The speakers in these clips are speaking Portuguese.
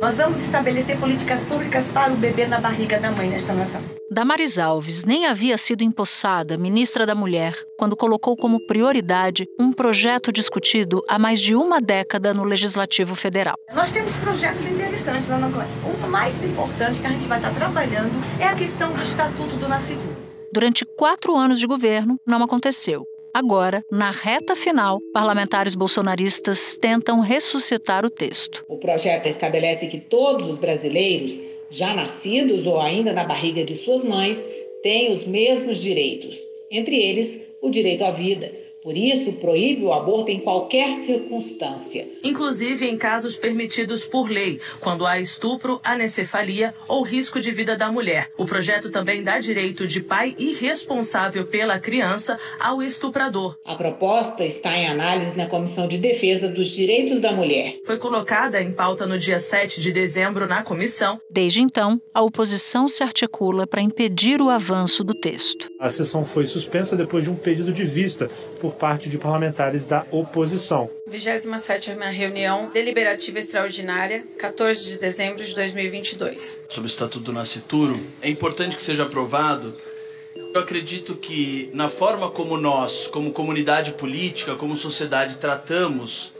Nós vamos estabelecer políticas públicas para o bebê na barriga da mãe nesta nação. Damares Alves nem havia sido empossada ministra da Mulher quando colocou como prioridade um projeto discutido há mais de uma década no Legislativo Federal. Nós temos projetos interessantes lá na Câmara. O mais importante que a gente vai estar trabalhando é a questão do Estatuto do Nascituro. Durante 4 anos de governo, não aconteceu. Agora, na reta final, parlamentares bolsonaristas tentam ressuscitar o texto. O projeto estabelece que todos os brasileiros, já nascidos ou ainda na barriga de suas mães, têm os mesmos direitos, entre eles o direito à vida. Por isso, proíbe o aborto em qualquer circunstância. Inclusive em casos permitidos por lei, quando há estupro, anencefalia ou risco de vida da mulher. O projeto também dá direito de pai irresponsável pela criança ao estuprador. A proposta está em análise na Comissão de Defesa dos Direitos da Mulher. Foi colocada em pauta no dia 7 de dezembro na comissão. Desde então, a oposição se articula para impedir o avanço do texto. A sessão foi suspensa depois de um pedido de vista por parte de parlamentares da oposição. 27ª reunião deliberativa extraordinária, 14 de dezembro de 2022. Sobre o Estatuto do Nascituro, é importante que seja aprovado. Eu acredito que na forma como nós, como comunidade política, como sociedade, tratamos,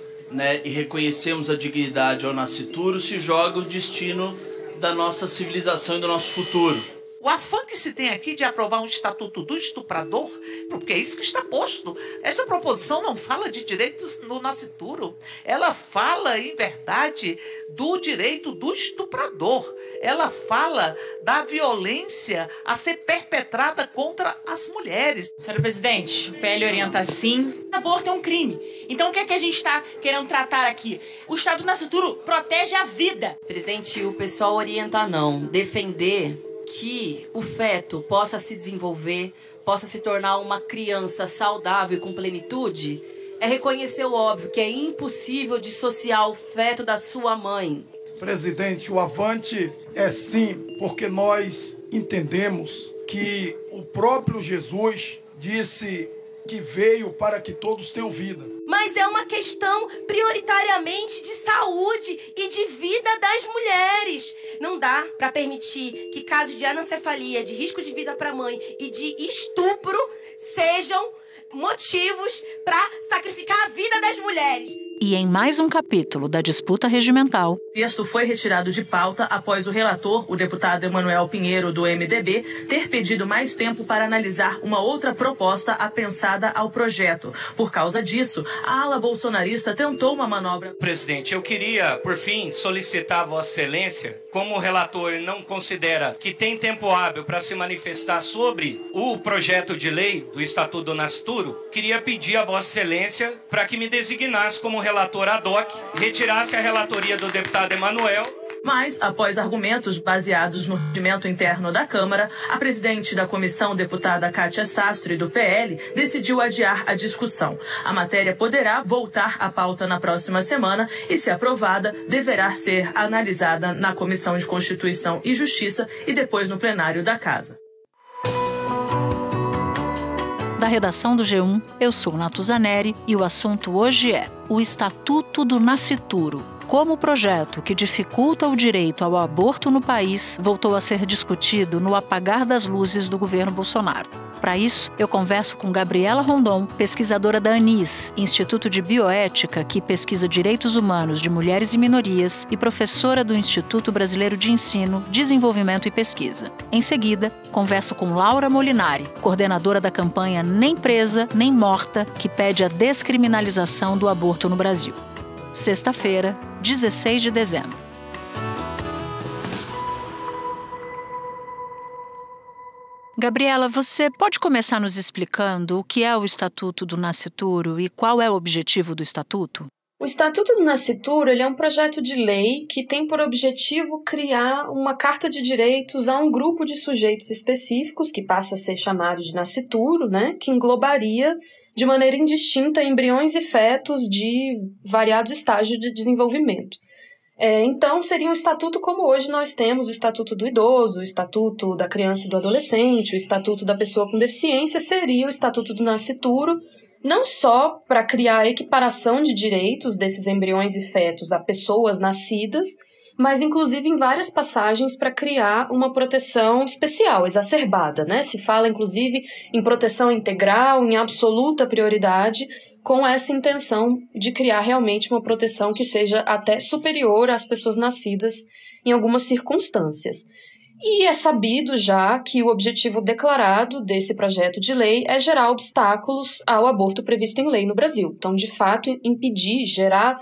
e reconhecemos a dignidade ao nascituro, se joga o destino da nossa civilização e do nosso futuro. O afã que se tem aqui de aprovar um estatuto do estuprador, porque é isso que está posto. Essa proposição não fala de direitos no nascituro. Ela fala, em verdade, do direito do estuprador. Ela fala da violência a ser perpetrada contra as mulheres. Senhor presidente, o PL orienta assim. Aborto é um crime. Então o que é que a gente está querendo tratar aqui? O Estatuto do Nascituro protege a vida. Presidente, o pessoal orienta não. Defender que o feto possa se desenvolver, possa se tornar uma criança saudável e com plenitude, é reconhecer o óbvio, que é impossível dissociar o feto da sua mãe. Presidente, o avante é sim, porque nós entendemos que o próprio Jesus disse que veio para que todos tenham vida. Mas é uma questão prioritariamente de saúde e de vida das mulheres. Não dá para permitir que casos de anencefalia, de risco de vida para a mãe e de estupro sejam motivos para sacrificar a vida das mulheres. E em mais um capítulo da disputa regimental, o texto foi retirado de pauta após o relator, o deputado Emanuel Pinheiro, do MDB, ter pedido mais tempo para analisar uma outra proposta apensada ao projeto. Por causa disso, a ala bolsonarista tentou uma manobra. Presidente, eu queria, por fim, solicitar a Vossa Excelência, como o relator não considera que tem tempo hábil para se manifestar sobre o projeto de lei do Estatuto do Nascituro, queria pedir a Vossa Excelência para que me designasse como relator ad hoc, retirasse a relatoria do deputado Emanuel. Mas, após argumentos baseados no regimento interno da Câmara, a presidente da comissão, deputada Kátia Sastre, do PL, decidiu adiar a discussão. A matéria poderá voltar à pauta na próxima semana e, se aprovada, deverá ser analisada na Comissão de Constituição e Justiça e depois no plenário da Casa. Da redação do G1, eu sou Natuzaneri e o assunto hoje é o Estatuto do Nascituro. Como o projeto que dificulta o direito ao aborto no país voltou a ser discutido no apagar das luzes do governo Bolsonaro. Para isso, eu converso com Gabriela Rondon, pesquisadora da ANIS, Instituto de Bioética, que pesquisa direitos humanos de mulheres e minorias, e professora do Instituto Brasileiro de Ensino, Desenvolvimento e Pesquisa. Em seguida, converso com Laura Molinari, coordenadora da campanha Nem Presa, Nem Morta, que pede a descriminalização do aborto no Brasil. Sexta-feira, 16 de dezembro. Gabriela, você pode começar nos explicando o que é o Estatuto do Nascituro e qual é o objetivo do Estatuto? O Estatuto do Nascituro ele é um projeto de lei que tem por objetivo criar uma carta de direitos a um grupo de sujeitos específicos, que passa a ser chamado de nascituro, que englobaria de maneira indistinta embriões e fetos de variados estágios de desenvolvimento. Então, seria um estatuto como hoje nós temos o Estatuto do Idoso, o Estatuto da Criança e do Adolescente, o Estatuto da Pessoa com Deficiência, seria o Estatuto do Nascituro, não só para criar a equiparação de direitos desses embriões e fetos a pessoas nascidas, mas inclusive em várias passagens para criar uma proteção especial, exacerbada, né? Se fala inclusive em proteção integral, em absoluta prioridade, com essa intenção de criar realmente uma proteção que seja até superior às pessoas nascidas em algumas circunstâncias. E é sabido já que o objetivo declarado desse projeto de lei é gerar obstáculos ao aborto previsto em lei no Brasil. Então, de fato, impedir, gerar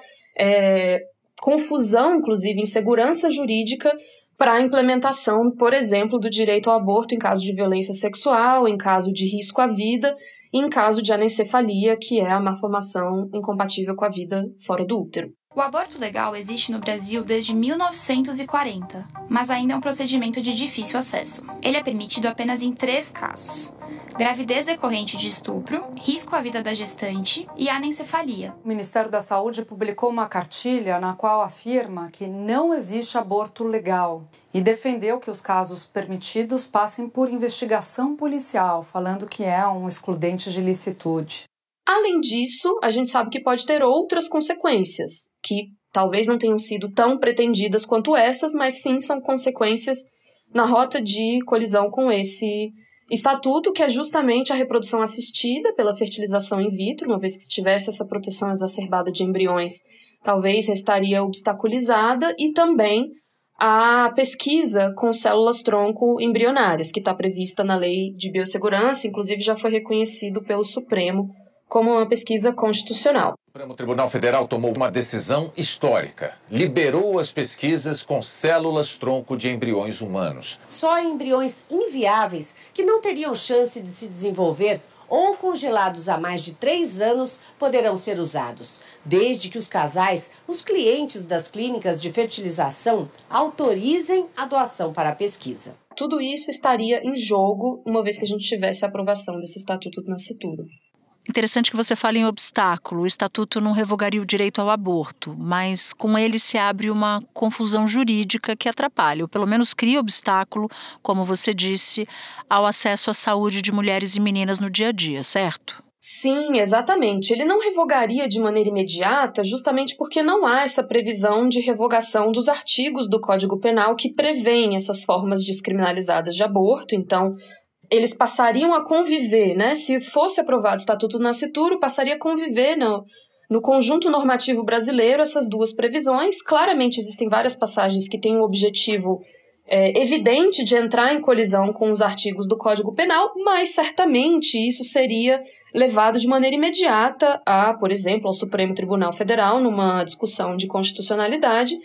confusão, inclusive insegurança jurídica para a implementação, por exemplo, do direito ao aborto em caso de violência sexual, em caso de risco à vida e em caso de anencefalia, que é a malformação incompatível com a vida fora do útero. O aborto legal existe no Brasil desde 1940, mas ainda é um procedimento de difícil acesso. Ele é permitido apenas em 3 casos: gravidez decorrente de estupro, risco à vida da gestante e anencefalia. O Ministério da Saúde publicou uma cartilha na qual afirma que não existe aborto legal e defendeu que os casos permitidos passem por investigação policial, falando que é um excludente de licitude. Além disso, a gente sabe que pode ter outras consequências, que talvez não tenham sido tão pretendidas quanto essas, mas sim são consequências na rota de colisão com esse estatuto, que é justamente a reprodução assistida pela fertilização in vitro. Uma vez que tivesse essa proteção exacerbada de embriões, talvez estaria obstaculizada, e também a pesquisa com células-tronco embrionárias, que está prevista na Lei de Biossegurança, inclusive já foi reconhecido pelo Supremo como uma pesquisa constitucional. O Supremo Tribunal Federal tomou uma decisão histórica. Liberou as pesquisas com células-tronco de embriões humanos. Só embriões inviáveis, que não teriam chance de se desenvolver ou congelados há mais de 3 anos, poderão ser usados, desde que os casais, os clientes das clínicas de fertilização, autorizem a doação para a pesquisa. Tudo isso estaria em jogo uma vez que a gente tivesse a aprovação desse Estatuto do Nascituro. Interessante que você fale em obstáculo. O Estatuto não revogaria o direito ao aborto, mas com ele se abre uma confusão jurídica que atrapalha, ou pelo menos cria obstáculo, como você disse, ao acesso à saúde de mulheres e meninas no dia a dia, certo? Sim, exatamente. Ele não revogaria de maneira imediata justamente porque não há essa previsão de revogação dos artigos do Código Penal que prevêem essas formas descriminalizadas de aborto. Então, eles passariam a conviver, né? Se fosse aprovado o Estatuto do Nascituro, passaria a conviver no conjunto normativo brasileiro essas duas previsões. Claramente existem várias passagens que têm um objetivo evidente de entrar em colisão com os artigos do Código Penal, mas certamente isso seria levado de maneira imediata por exemplo, ao Supremo Tribunal Federal numa discussão de constitucionalidade,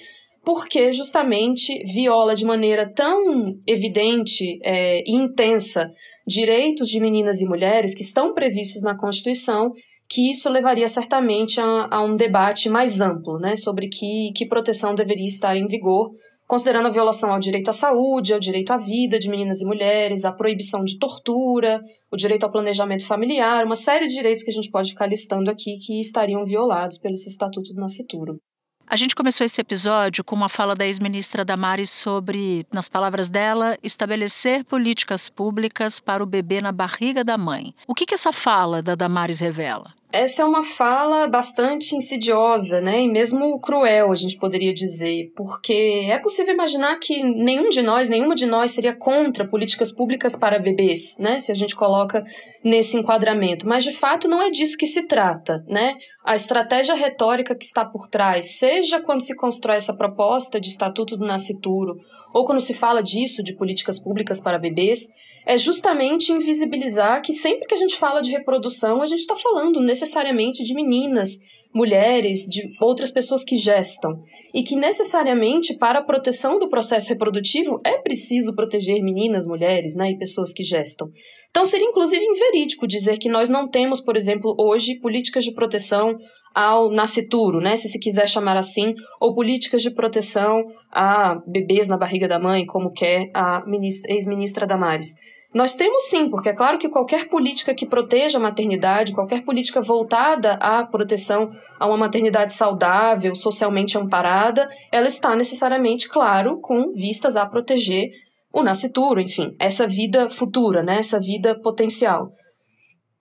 porque justamente viola de maneira tão evidente e intensa direitos de meninas e mulheres que estão previstos na Constituição, que isso levaria certamente a um debate mais amplo, né, sobre que proteção deveria estar em vigor, considerando a violação ao direito à saúde, ao direito à vida de meninas e mulheres, a proibição de tortura, o direito ao planejamento familiar, uma série de direitos que a gente pode ficar listando aqui que estariam violados pelo Estatuto do Nascituro. A gente começou esse episódio com uma fala da ex-ministra Damares sobre, nas palavras dela, estabelecer políticas públicas para o bebê na barriga da mãe. O que essa fala da Damares revela? Essa é uma fala bastante insidiosa, né? E mesmo cruel, a gente poderia dizer, porque é possível imaginar que nenhuma de nós seria contra políticas públicas para bebês, né? Se a gente coloca nesse enquadramento. Mas, de fato, não é disso que se trata, né? A estratégia retórica que está por trás, seja quando se constrói essa proposta de Estatuto do Nascituro, ou quando se fala disso, de políticas públicas para bebês, é justamente invisibilizar que sempre que a gente fala de reprodução, a gente está falando necessariamente de meninas, mulheres, de outras pessoas que gestam. E que necessariamente, para a proteção do processo reprodutivo, é preciso proteger meninas, mulheres, né, e pessoas que gestam. Então seria inclusive inverídico dizer que nós não temos, por exemplo, hoje, políticas de proteção ao nascituro, né, se quiser chamar assim, ou políticas de proteção a bebês na barriga da mãe, como quer a ex-ministra Damares. Nós temos sim, porque é claro que qualquer política que proteja a maternidade, qualquer política voltada à proteção a uma maternidade saudável, socialmente amparada, ela está necessariamente, claro, com vistas a proteger o nascituro, enfim, essa vida futura, né, essa vida potencial.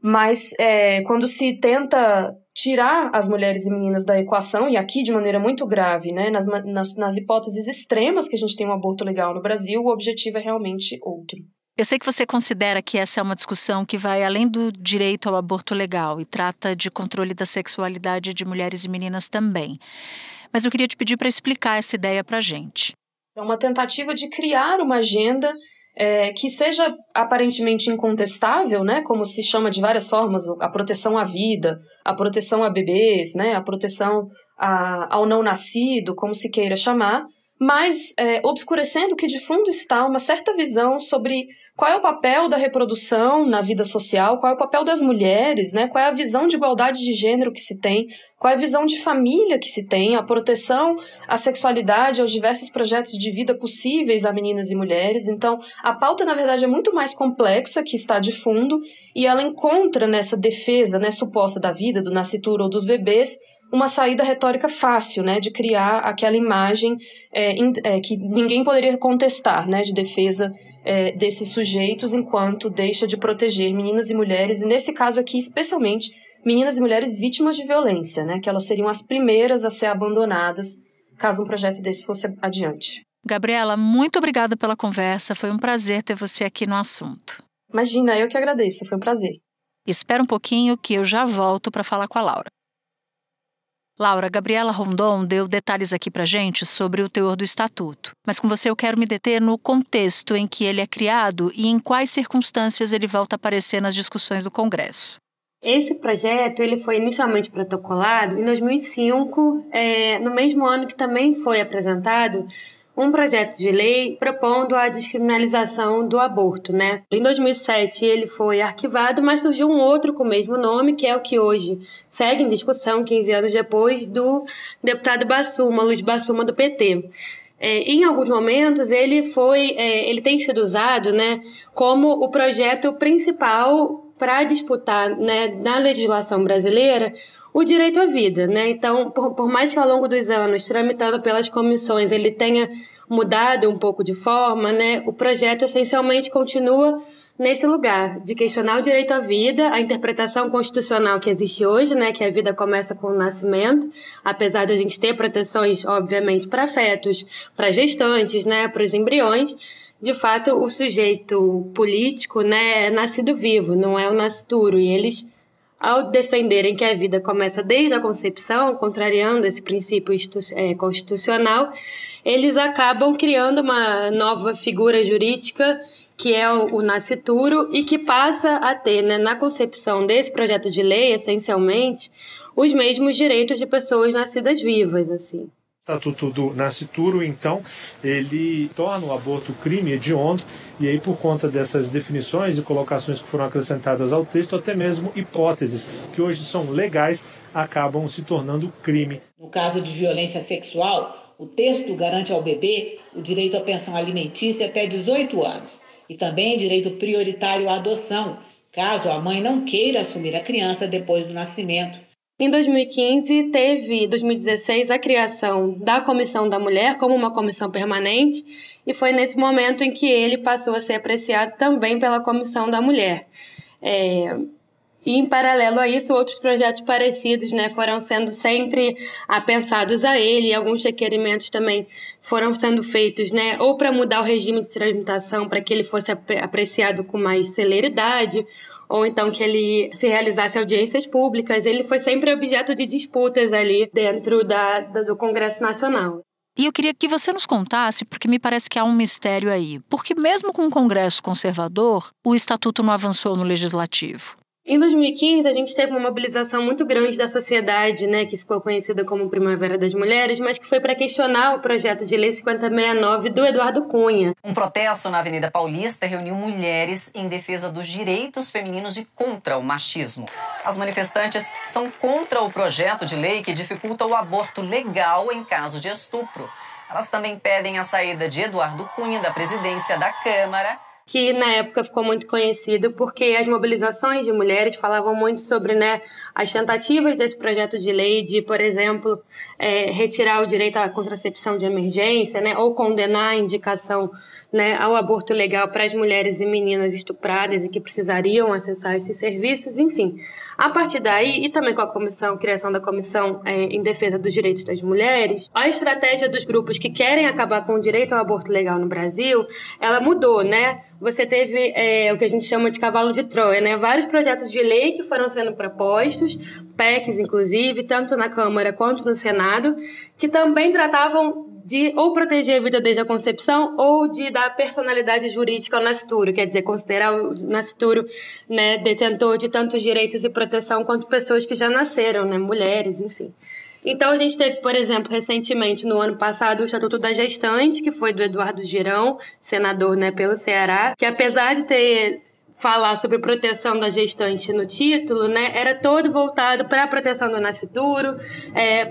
Mas quando se tenta tirar as mulheres e meninas da equação, e aqui de maneira muito grave, né, nas hipóteses extremas que a gente tem um aborto legal no Brasil, o objetivo é realmente outro. Eu sei que você considera que essa é uma discussão que vai além do direito ao aborto legal e trata de controle da sexualidade de mulheres e meninas também. Mas eu queria te pedir para explicar essa ideia para a gente. É uma tentativa de criar uma agenda que seja aparentemente incontestável, né, como se chama de várias formas, a proteção à vida, a proteção a bebês, né, a proteção ao não nascido, como se queira chamar, mas obscurecendo que de fundo está uma certa visão sobre qual é o papel da reprodução na vida social, qual é o papel das mulheres, né? Qual é a visão de igualdade de gênero que se tem, qual é a visão de família que se tem, a proteção à sexualidade, aos diversos projetos de vida possíveis a meninas e mulheres. Então, a pauta, na verdade, é muito mais complexa, que está de fundo, e ela encontra nessa defesa, né, suposta da vida, do nascituro ou dos bebês, uma saída retórica fácil, né, de criar aquela imagem que ninguém poderia contestar, né, de defesa desses sujeitos, enquanto deixa de proteger meninas e mulheres, e nesse caso aqui, especialmente, meninas e mulheres vítimas de violência, né, que elas seriam as primeiras a ser abandonadas caso um projeto desse fosse adiante. Gabriela, muito obrigada pela conversa, foi um prazer ter você aqui no assunto. Imagina, eu que agradeço, foi um prazer. Espera um pouquinho que eu já volto para falar com a Laura. Laura, Gabriela Rondon deu detalhes aqui pra gente sobre o teor do Estatuto. Mas com você eu quero me deter no contexto em que ele é criado e em quais circunstâncias ele volta a aparecer nas discussões do Congresso. Esse projeto ele foi inicialmente protocolado em 2005, no mesmo ano que também foi apresentado um projeto de lei propondo a descriminalização do aborto, né? Em 2007 ele foi arquivado, mas surgiu um outro com o mesmo nome, que é o que hoje segue em discussão, 15 anos depois, do deputado Bassuma, Luiz Bassuma, do PT. Em alguns momentos ele tem sido usado, né, como o projeto principal para disputar, né, na legislação brasileira o direito à vida, né? Então, por mais que ao longo dos anos, tramitando pelas comissões, ele tenha mudado um pouco de forma, né? O projeto essencialmente continua nesse lugar de questionar o direito à vida, a interpretação constitucional que existe hoje, né? Que a vida começa com o nascimento, apesar de a gente ter proteções, obviamente, para fetos, para gestantes, né? Para os embriões. De fato, o sujeito político, né, é nascido vivo, não é o nascituro, e eles, ao defenderem que a vida começa desde a concepção, contrariando esse princípio constitucional, eles acabam criando uma nova figura jurídica, que é o nascituro, e que passa a ter, né, na concepção desse projeto de lei, essencialmente, os mesmos direitos de pessoas nascidas vivas, assim. O Estatuto do Nascituro, então, ele torna o aborto crime hediondo, e aí, por conta dessas definições e colocações que foram acrescentadas ao texto, até mesmo hipóteses que hoje são legais acabam se tornando crime. No caso de violência sexual, o texto garante ao bebê o direito à pensão alimentícia até 18 anos e também direito prioritário à adoção, caso a mãe não queira assumir a criança depois do nascimento. Em 2016, a criação da Comissão da Mulher como uma comissão permanente, e foi nesse momento em que ele passou a ser apreciado também pela Comissão da Mulher. E, em paralelo a isso, outros projetos parecidos, né, foram sendo sempre apensados a ele, e alguns requerimentos também foram sendo feitos, né, ou para mudar o regime de tramitação para que ele fosse apreciado com mais celeridade, ou então que ele se realizasse audiências públicas. Ele foi sempre objeto de disputas ali dentro do Congresso Nacional. E eu queria que você nos contasse, porque me parece que há um mistério aí. Porque mesmo com um Congresso conservador, o Estatuto não avançou no Legislativo. Em 2015, a gente teve uma mobilização muito grande da sociedade, né, que ficou conhecida como Primavera das Mulheres, mas que foi para questionar o projeto de lei 5069 do Eduardo Cunha. Um protesto na Avenida Paulista reuniu mulheres em defesa dos direitos femininos e contra o machismo. As manifestantes são contra o projeto de lei que dificulta o aborto legal em caso de estupro. Elas também pedem a saída de Eduardo Cunha da presidência da Câmara. que na época ficou muito conhecido porque as mobilizações de mulheres falavam muito sobre, né, as tentativas desse projeto de lei de, por exemplo, retirar o direito à contracepção de emergência, né, ou condenar a indicação, né, ao aborto legal para as mulheres e meninas estupradas e que precisariam acessar esses serviços, enfim. A partir daí, e também com a criação da comissão em defesa dos direitos das mulheres, a estratégia dos grupos que querem acabar com o direito ao aborto legal no Brasil, ela mudou, né? Você teve o que a gente chama de cavalo de Troia, né? Vários projetos de lei que foram sendo propostos, PECs inclusive, tanto na Câmara quanto no Senado, que também tratavam de ou proteger a vida desde a concepção ou de dar personalidade jurídica ao nascituro, quer dizer, considerar o nascituro, né, detentor de tantos direitos e proteção quanto pessoas que já nasceram, né, mulheres, enfim. Então, a gente teve, por exemplo, recentemente, no ano passado, o Estatuto da Gestante, que foi do Eduardo Girão, senador, né, pelo Ceará, que apesar de falar sobre proteção da gestante no título, né, era todo voltado para a proteção do nascituro,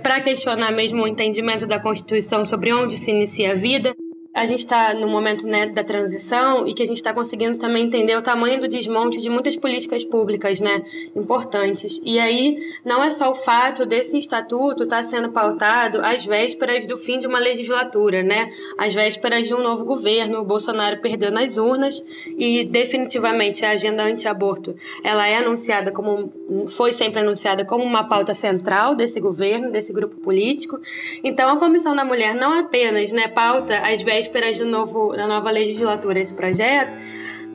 para questionar mesmo o entendimento da Constituição sobre onde se inicia a vida. A gente está no momento, né, da transição e que a gente está conseguindo também entender o tamanho do desmonte de muitas políticas públicas, né, importantes. E aí não é só o fato desse estatuto estar sendo pautado às vésperas do fim de uma legislatura, né, às vésperas de um novo governo. O Bolsonaro perdeu nas urnas e definitivamente a agenda anti-aborto ela é anunciada foi sempre anunciada como uma pauta central desse governo, desse grupo político. Então a Comissão da Mulher não apenas, né, pauta às vésperas da nova legislatura esse projeto,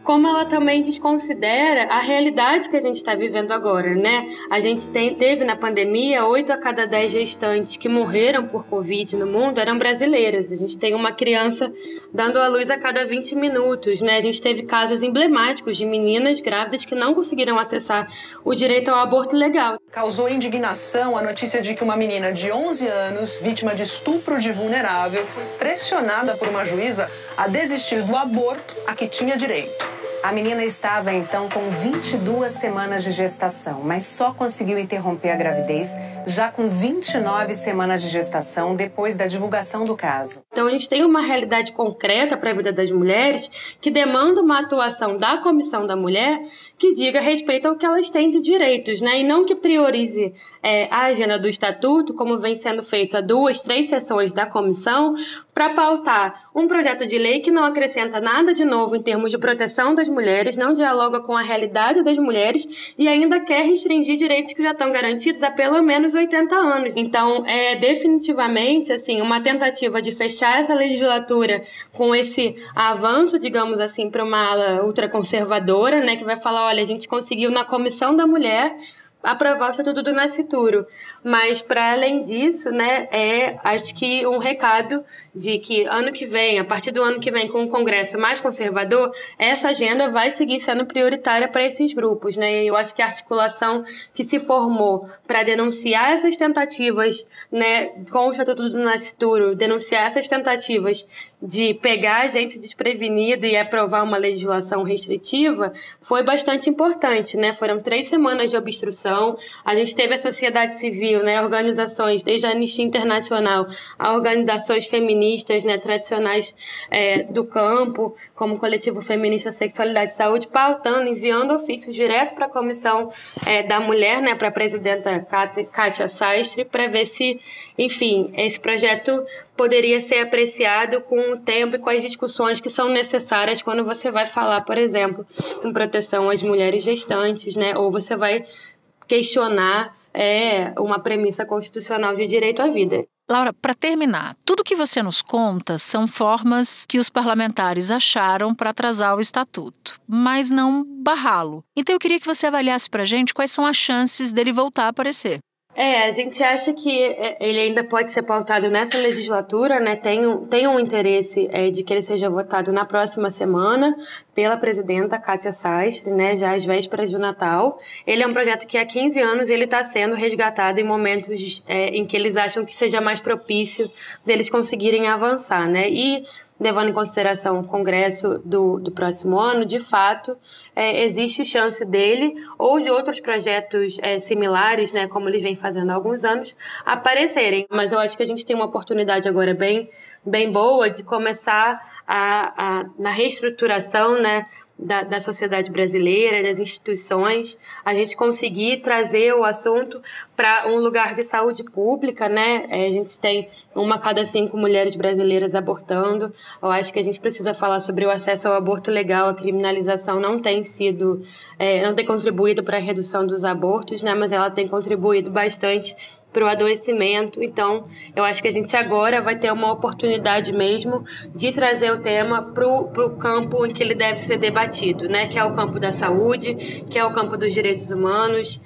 como ela também desconsidera a realidade que a gente está vivendo agora, né? A gente teve na pandemia 8 a cada 10 gestantes que morreram por Covid no mundo eram brasileiras. A gente tem uma criança dando à luz a cada 20 minutos, né? A gente teve casos emblemáticos de meninas grávidas que não conseguiram acessar o direito ao aborto legal. Causou indignação a notícia de que uma menina de 11 anos, vítima de estupro de vulnerável, foi pressionada por uma juíza a desistir do aborto a que tinha direito. A menina estava, então, com 22 semanas de gestação, mas só conseguiu interromper a gravidez já com 29 semanas de gestação depois da divulgação do caso. Então, a gente tem uma realidade concreta para a vida das mulheres que demanda uma atuação da Comissão da Mulher que diga respeito ao que elas têm de direitos, né? E não que priorize a agenda do Estatuto, como vem sendo feito há 2, 3 sessões da comissão, para pautar um projeto de lei que não acrescenta nada de novo em termos de proteção das mulheres, não dialoga com a realidade das mulheres e ainda quer restringir direitos que já estão garantidos há pelo menos 80 anos. Então, é definitivamente assim, uma tentativa de fechar essa legislatura com esse avanço, digamos assim, para uma ala ultraconservadora, né, que vai falar, olha, a gente conseguiu na Comissão da Mulher aprovar o Estatuto do Nascituro. Mas, para além disso, né, acho que um recado de que ano que vem, a partir do ano que vem, com um Congresso mais conservador, essa agenda vai seguir sendo prioritária para esses grupos, né? E eu acho que a articulação que se formou para denunciar essas tentativas, né, com o Estatuto do Nascituro, denunciar essas tentativas de pegar a gente desprevenida e aprovar uma legislação restritiva, foi bastante importante, né? Foram 3 semanas de obstrução. A gente teve a sociedade civil, né, organizações, desde a Anistia Internacional a organizações feministas, né, tradicionais do campo, como o Coletivo Feminista Sexualidade e Saúde, pautando, enviando ofícios direto para a Comissão da Mulher, né, para a presidenta Kátia Sastre, para ver se, enfim, esse projeto poderia ser apreciado com o tempo e com as discussões que são necessárias quando você vai falar, por exemplo, em proteção às mulheres gestantes, né, ou você vai questionar uma premissa constitucional de direito à vida. Laura, para terminar, tudo que você nos conta são formas que os parlamentares acharam para atrasar o Estatuto, mas não barrá-lo. Então eu queria que você avaliasse para a gente quais são as chances dele voltar a aparecer. A gente acha que ele ainda pode ser pautado nessa legislatura, né? Tem um interesse de que ele seja votado na próxima semana pela presidenta Kátia Sastre, né? Já às vésperas do Natal. Ele é um projeto que há 15 anos ele está sendo resgatado em momentos em que eles acham que seja mais propício deles conseguirem avançar, né? E levando em consideração o Congresso do próximo ano, de fato, existe chance dele ou de outros projetos similares, né, como eles vêm fazendo há alguns anos, aparecerem. Mas eu acho que a gente tem uma oportunidade agora bem boa de começar na reestruturação, né, da sociedade brasileira, das instituições, a gente conseguir trazer o assunto para um lugar de saúde pública, né? A gente tem 1 a cada 5 mulheres brasileiras abortando. Eu acho que a gente precisa falar sobre o acesso ao aborto legal. A criminalização não tem contribuído para a redução dos abortos, né? Mas ela tem contribuído bastante para o adoecimento. Então, eu acho que a gente agora vai ter uma oportunidade mesmo de trazer o tema para o campo em que ele deve ser debatido, né? Que é o campo da saúde, que é o campo dos direitos humanos,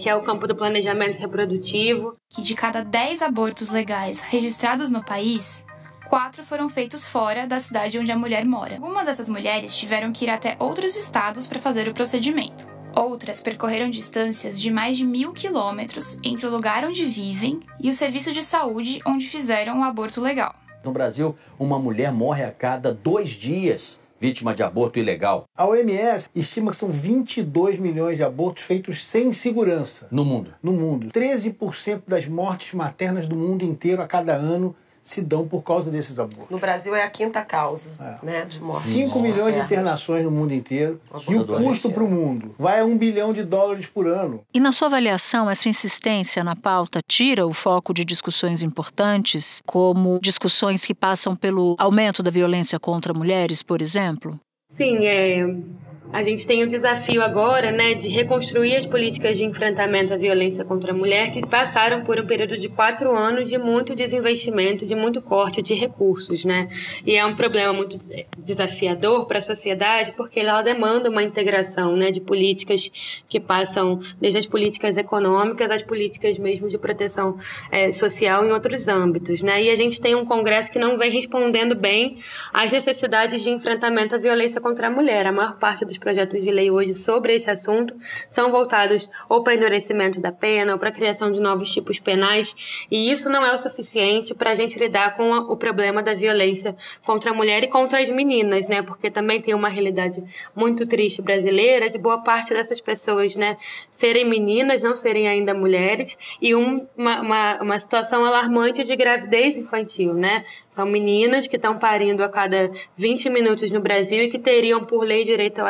que é o campo do planejamento reprodutivo. Que de cada 10 abortos legais registrados no país, 4 foram feitos fora da cidade onde a mulher mora. Algumas dessas mulheres tiveram que ir até outros estados para fazer o procedimento. Outras percorreram distâncias de mais de 1.000 quilômetros entre o lugar onde vivem e o serviço de saúde onde fizeram o aborto legal. No Brasil, uma mulher morre a cada 2 dias vítima de aborto ilegal. A OMS estima que são 22 milhões de abortos feitos sem segurança. No mundo? No mundo. 13% das mortes maternas do mundo inteiro a cada ano se dão por causa desses abortos. No Brasil é a 5ª causa, né, de morte. 5 milhões de internações no mundo inteiro. E o custo para o mundo vai a $1 bilhão por ano. E na sua avaliação, essa insistência na pauta tira o foco de discussões importantes, como discussões que passam pelo aumento da violência contra mulheres, por exemplo? Sim, a gente tem o desafio agora, né, de reconstruir as políticas de enfrentamento à violência contra a mulher que passaram por um período de 4 anos de muito desinvestimento, de muito corte de recursos, né? E é um problema muito desafiador para a sociedade porque ela demanda uma integração, né, de políticas que passam desde as políticas econômicas às políticas mesmo de proteção social em outros âmbitos, né? E a gente tem um Congresso que não vem respondendo bem às necessidades de enfrentamento à violência contra a mulher. A maior parte dos projetos de lei hoje sobre esse assunto são voltados ou para endurecimento da pena ou para a criação de novos tipos penais, e isso não é o suficiente para a gente lidar com o problema da violência contra a mulher e contra as meninas, né? Porque também tem uma realidade muito triste brasileira de boa parte dessas pessoas, né, serem meninas, não serem ainda mulheres, e uma situação alarmante de gravidez infantil, né? São meninas que estão parindo a cada 20 minutos no Brasil e que teriam, por lei, direito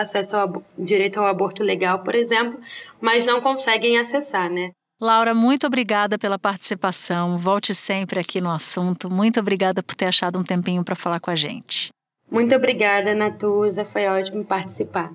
ao aborto legal, por exemplo, mas não conseguem acessar, né? Laura, muito obrigada pela participação. Volte sempre aqui no assunto. Muito obrigada por ter achado um tempinho para falar com a gente. Muito obrigada, Natuza. Foi ótimo participar.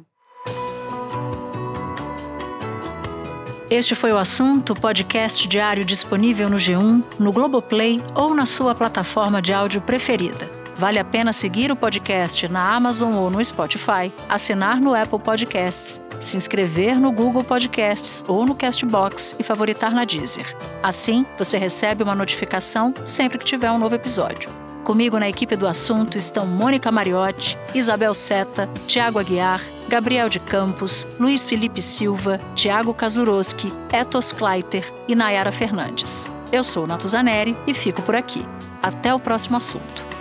Este foi o Assunto, podcast diário disponível no G1, no Globoplay ou na sua plataforma de áudio preferida. Vale a pena seguir o podcast na Amazon ou no Spotify, assinar no Apple Podcasts, se inscrever no Google Podcasts ou no Castbox e favoritar na Deezer. Assim, você recebe uma notificação sempre que tiver um novo episódio. Comigo na equipe do Assunto estão Mônica Mariotti, Isabel Seta, Tiago Aguiar, Gabriel de Campos, Luiz Felipe Silva, Tiago Kazuroski, Etos Kleiter e Nayara Fernandes. Eu sou Natuza Neri e fico por aqui. Até o próximo assunto.